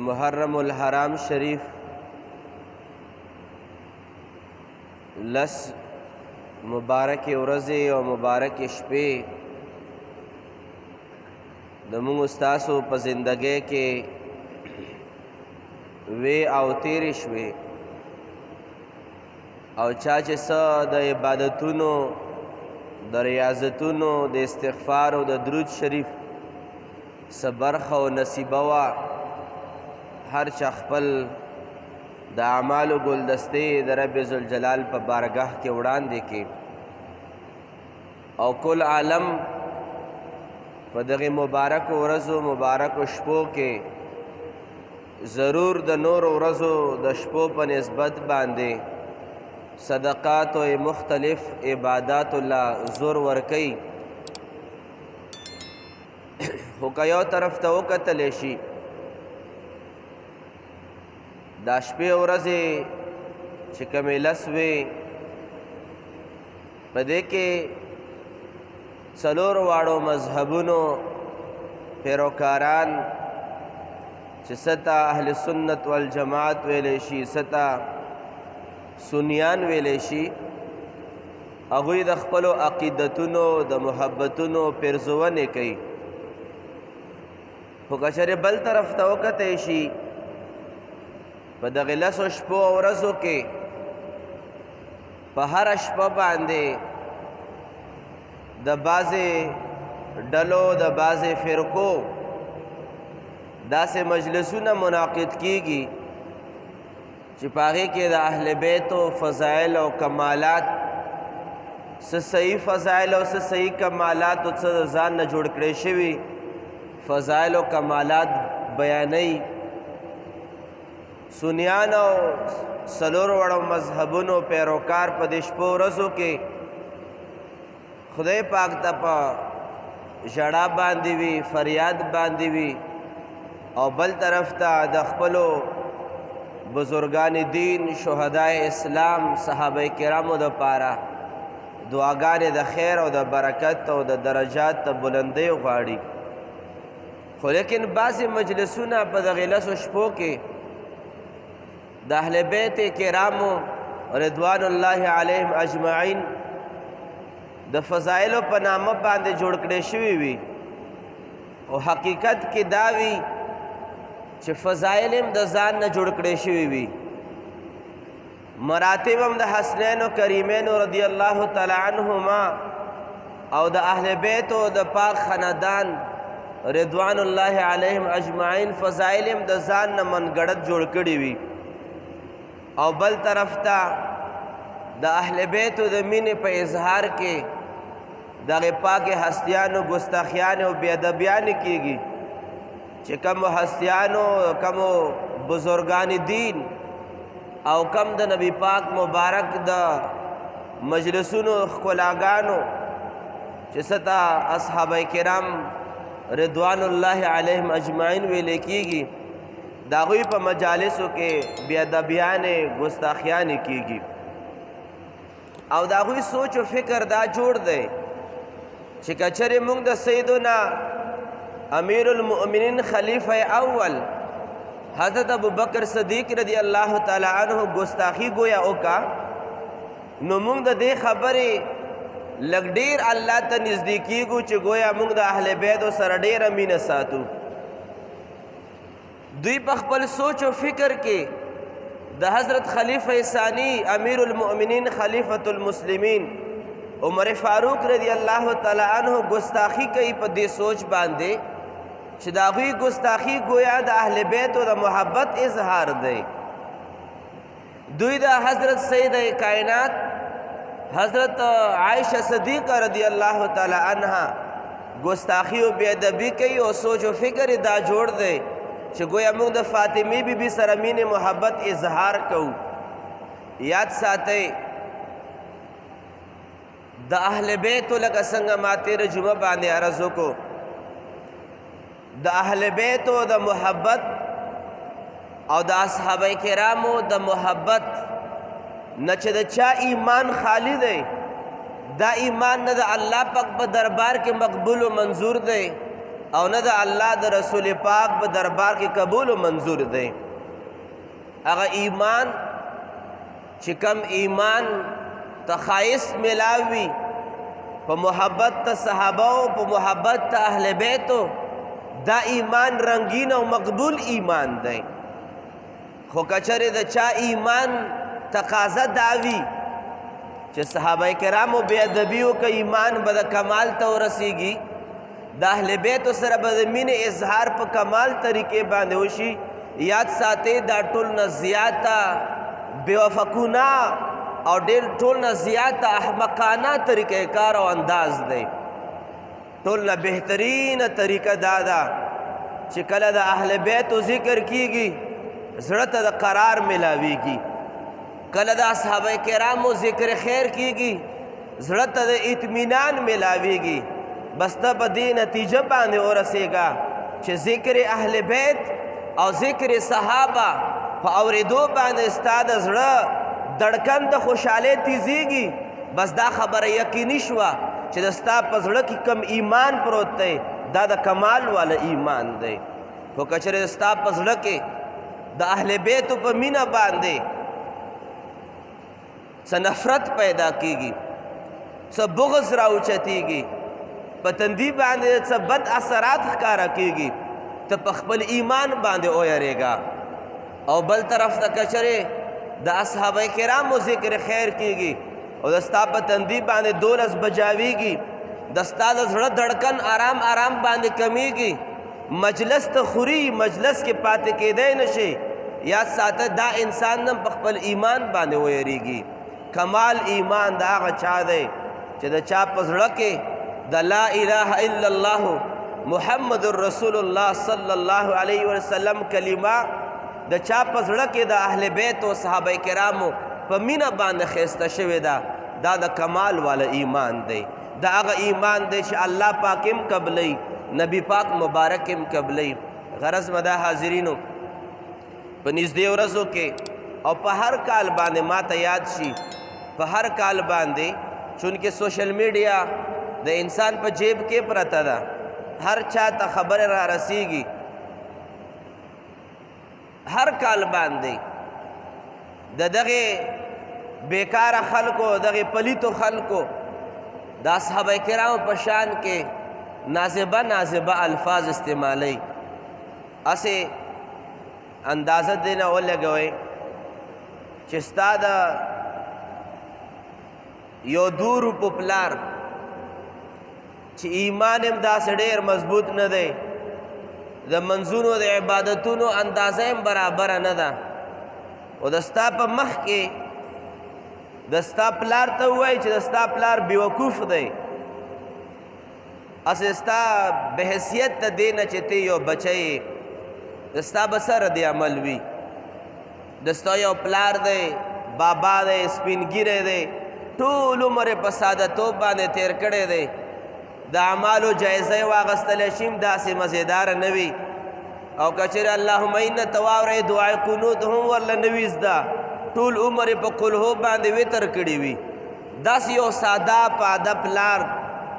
मुहर्रम उल हराम शरीफ लस मुबारक उरज़े और मुबारक शपे दमुंग उस्तासो प ज़िंदगी के वे आव तेरे शवे और चाचे स द इबादतुनो द रियाज़तुनो द इस्तिग़फ़ार और द दुरूद शरीफ सबरख और नसीबवा हर चखपल द आमाल गुलदस्ते द रब ज़ुल जलाल पर बारगाह के उड़ान देके और कुल आलम पदग़े मुबारक उरज़ो मुबारक शपो के ज़रूर द नूर उरज़ो द शपो पर निस्बत बांधे सदक़ात व मुख्तलिफ़ इबादातुल्लाह ज़ोर वर्कई हो कयो तरफ तो कतलेशी दाशपे उरज़े चिकमे लसवे पदे के सलोर वाड़ो मजहबुनो पैरोकारान सता अहल सुन्नत वल जमात वेलेशी सता सुनियान वेलेशी अगुई द खपलो अक़ीदतुनो द मुहब्बतुनो पेरज़ुवने कई हो कचरे बल तरफ तवकतेशी पदग़िलस शपो औरज़ो के पहर अशप बांधे द बाज़े डलो द बाज़े फ़िरको दासे मजलिसुना मुनाक़िद कीगी चिपागे के द अहल बैत व फ़ज़ाइल और कमालात से सही फ़ज़ाइल और से सही कमालात उत्सद ज़ान न जोड़ करे शवी फ़ज़ाइल और कमालात बयानई सुनियान और सलोर वड़ो मजहबुनो पैरोकार पदेश पोरसो के खुदे पाक तपा जड़ा बांधी हुई फरियाद बांधी हुई और बल तरफ ता दखपलो बुजुर्गान दीन शुहदाए इस्लाम सहाबा किरामो द पारा दुआगान द खैर और द बरकत और द दरजात त बुलंदे गाड़ी खो लेकिन बाज़ मजलिसुना पदग़िलस शपो के द अहले बैत किरामो रिदवानुल्लाहि अलैहिम अजमाइन द फ़ज़ाइलो पनामा बांधे जोड़ करे शवी हुई और हकीकत की दावी चे फ़ज़ाइलम द ज़ान न जोड़ करे शवी हुई मरातिबम द हसनैन व करीमैन रदियल्लाहु तआला अन्हुमा और द अहले बैत व द पाक ख़ानदान रिदवानुल्लाहि अलैहिम अजमाइन फ़ज़ाइलम द ज़ान न मनगढ़त जोड़ करी हुई और बल तरफ ता द अहले बैत व द मीने पे इजहार के दगे पाक हस्तियान व गुस्ताखियान व बेअदबियान कीगी चे कम हस्तियानो कम बुजुर्गान दीन और कम द नबी पाक मुबारक द मजलिसुनो खुलागानो चे सता असहाबा किराम रिदवानुल्लाहि अलैहिम अजमाइन वेले कीगी दागुई पर मजालिसो के बेअदबियान गुस्ताखियान कीगी और दागुई सोच व फिक्र दा जोड़ दे चिकचरे मुंग द सैयदना अमीरुल मोमिनीन खलीफा अव्वल हज़रत अबू बकर सदीक रदी अल्लाह ताला अन्हु गुस्ताखी गोया ओका नुमुंग दे खबरे लगडेर अल्लाह त नज़दीकी गो च गोया मुंग द अहले बैत सर डेर अमीन सातु दुई पखपल सोच व फिक्र के द हज़रत खलीफा सानी अमीरुल मोमिनीन खलीफतुल मुस्लिमीन उमर फ़ारूक रदी अल्लाह ताला अन्हु गुस्ताखी कई पर दे सोच बांधे शदागी गुस्ताखी गोया द अहले बैत व द मोहब्बत इजहार दे दुई द हज़रत सैयद कायनात हज़रत आयशा सदीक़ा रदी अल्लाह ताला अन्हा गुस्ताखी व बेअदबी कई और सोच व फिक्र दा जोड़ दे च गोया मुंग द फ़ातिमी बीबी सरमीन मोहब्बत इजहार कऊ याद साथे द अहले बैत लगा संग मातेर जुमा बांधे अरज़ों को द अहले बैत द मोहब्बत और द असहाबा किरामो द मोहब्बत नच द चा ईमान खाली दे दा ईमान न द अल्लाह पाक ब दरबार के मकबूल व मंजूर दे او نه د الله د رسول پاک په دربار کې قبول و منظور دی. هغه ایمان چې کم ایمان ته خایس ملاوي په محبت ته صحابه او په محبت ته اهل بیتو، دا ایمان رنگین او مقبول ایمان دی. خو کچره د چا ایمان تقاضا داوي چې صحابه کرامو بے ادبی او که ایمان به د کمال ته ورسیږي، د اهل بیتو سره به د مینې اظهار په کمال طریقې باندې وشي، یاد ساتئ دا ټول نه زیاته بېوفقونه او ډېر ټول نه زیاته احمقانه طریقه کار او انداز دی. ټول نه بهترینه طریقه دا ده چې کله د اهل بیتو ذکر کیږي زړه ته د قرار ملاویږي، کله د اصحابه کرامو ذکر خیر کیږي زړه ته د اطمینان ملاویږي. بس ته په دې نتیجه باندې ورسېږه چې ذکر اهل بیت او ذکر صحابه په اورېدو باندې ستا د زړه دړکن د خوشحالۍ تیزیږي. بس دا خبره یقیني شوه چې د ستا په زړه کې کم ایمان پروت دی دا د کمال والا ایمان دی. خو که چېرې ستا په زړه کې د اهل بیتو په مینه باندې څه نفرت پیدا کیږي، څه بغض راوچتیږي، په تندي باندې څه بد اثرات ښکاره کیږي، ته په خپل ایمان باندې ویریږه. او بل طرف ته که چېرې د اصحابه کرامو ذکر خیر کیږي او د ستا په تندي باندې 12 بجاویږي، د ستا د زړه دړکن آرام آرام باندې کمیږي، مجلس ته خوري، مجلس کې پاتې کېدی نشي، یاد ساته دا انسان هم په خپل ایمان باندې ویریږي. کمال ایمان د هغه چا دی چې د چا په زړه کې د لا اله الا الله محمد رسول الله صلی الله علیه وسلم کلمه د چا په زړه کې د اهل بیت او صحابه کرامو په مینه باندې ښایسته شوې ده، دا د کمال والا ایمان دی. دا هغه ایمان دی چې الله پاک هم قبلوي، نبی پاک مبارک هم قبلوي. غرض مده حاضرینو په نږدې ورځو کې او په هر کال باندې ما ته یاد شي، په هر کال باندې چونکې سوشل میډیا د انسان په جیب کې پرته ده، هر چا ته خبر را رسیږي، هر کال باندې د دغه بیکاره خلکو دغه پلیتو خلکو د اصحابه کرامو په شان کې نازبه نازبه الفاظ استعمالی. اسې اندازه دې نه ولګوئ چې ستا د یو 2 روپو پلار چې ایمان هم داسې ډېر مضبوط نه دی، د منځونو د عبادتونو اندازه هم برابره نه ده، او د ستا په مخ کې د ستا پلار ته ووایي چې د ستا پلار بیوقوف دی، اسې ستا بحیثیت د دې نه چې ته یو بچی د ستا به څه رد عمل وي؟ د ستا یو پلار دی، بابا دی، سپین ږیری دی، ټول عمر یې په سادهتوب باندې تیر کړی دی، د اعمالو جایزه یې واخیستلی شي هم داسې مزیداره نه وي، او که چېرې اللهم انه ته واورئ دعای قنوت هم ورله نه وي زده، ټول عمر یې په قلهو باندې وتر کړي وي. داسې یو ساده پاده پلار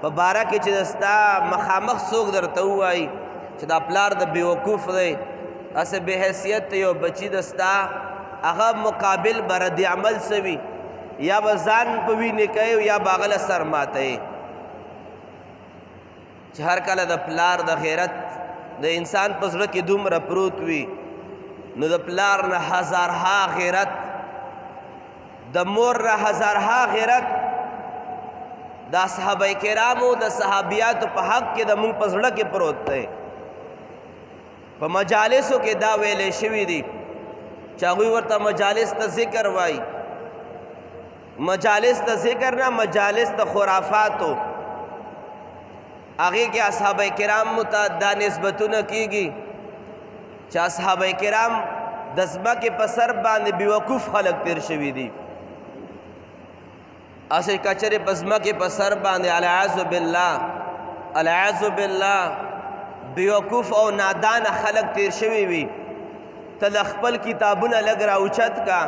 په باره کې چې د ستا مخامخ څوک درته ووایي چې دا پلار د بیوقوف دی، اسې بې حیثیت یو بچي د ستا هغه مقابل به رد عمل سوي، یا به ځان په وینې کوي یا به هغه له سر ماتوي. چې هر کله د پلار د غیرت د انسان په زړه کې دومره پروت وي، نو د پلار نه هزارها غیرت، د مور نه هزارها غیرت د اصحابه کرامو د صحابیاتو په حق کې د مونږ په زړه کې پروت دی. په مجالسو کې دا ویلې شوي دي چې هغوی ورته مجالس ته ذکر وایي، مجالس ته ذکر نه، مجالس ته خرافاتو، هغې کې اصحابه کرامو ته دا نسبتونه کیږي چې اصحابه کرام د ځمکې په سر باندې بیوقوف خلک تیر شوي دي. اسې که چېرې په ځمکې په سر باندې العیاذ بالله بیوقوف او نادانه خلک تیر شوي وي، ته د خپل کتابونه لږ راوچت کا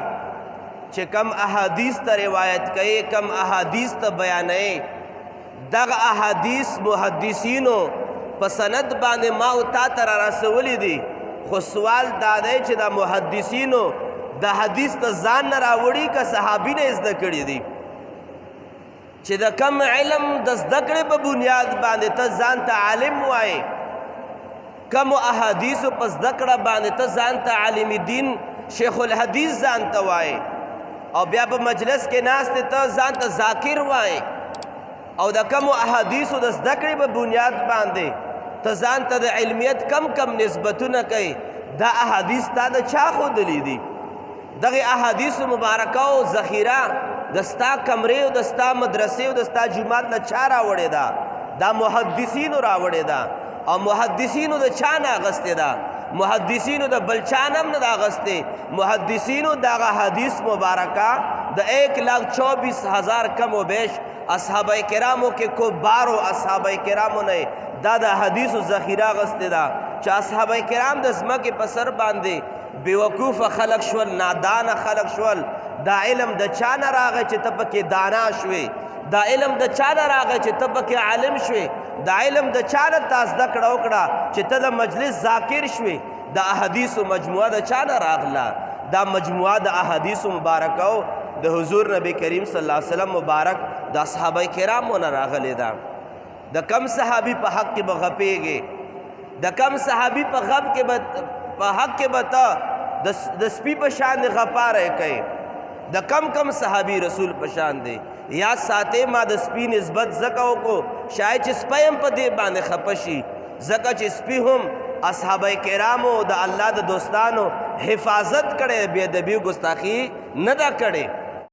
چې کم احادیث ته روایت کوي، کم احادیث ته بیانوي، دغه احادیث محدثینو په سند باندې ما او تا ته را رسولی دي خو سوال دا دی چې د محدثینو د حدیث ته ځان نه راوړي که صحابي نه زده کړي دي چې د کم علم د زده کړې په بنیاد باندې ته ځان ته عالم وایې کم احادیثو په زده کړه باندې ته ځان ته عالم دین شیخ الحدیث ځان ته وایې او بیا په مجلس کې ناست ته ځان ته ذاکر وایې او د کم احادیثو د زده کړې په بنیاد باندې ته ځان ته د علمیت کم نسبتونه کوي دا احادیث تا د چا ښودلي دي دغه احادیث مبارکه او ذخیره د ستا کمرې او د ستا مدرسې او د ستا جومات نه چا راوړې ده دا محدثینو راوړې ده او محدثینو د چا نه اغستې ده محدثینو د بل چا نه هم نه ده اغستې محدثینو دغه حدیث مبارکه د 1,24,000 کم و بیش اصحابه کرامو کې کبارو اصحابه کرامو نه دا د حدیثو ذخیره اغستې ده چې اصحابه کرام د ځمکې په سر باندې بیوقوفه خلق شول نادانه خلق شول دا علم د چا نه راغی چې ته پکې دانا شوې دا علم د چا نه راغی چې ته پکې عالم شوې دا علم د چا نه تا زده کړه وکړه چې ته د مجلس ذاکر شوې د احادیثو مجموعه د چا نه راغله دا مجموعه د احادیثو مبارکو د حضور نبی کریم صلی الله علیه وسلم مبارک د اصحابه کرامو نه راغلی ده د کم صحابي په حق کې به غپېږې د کم صحابي په حق کې به ته د سپي په شان د غپاره کوي د کم صحابي رسول په شان دی یاد ساتئ ما د سپي نسبت ځکه وکړو شاید چې سپی هم په دې باندې خفه شي ځکه چې سپي هم اصحابه کرامو د الله د دوستانو حفاظت کړی بې ادبي ګستاخي نه ده کړې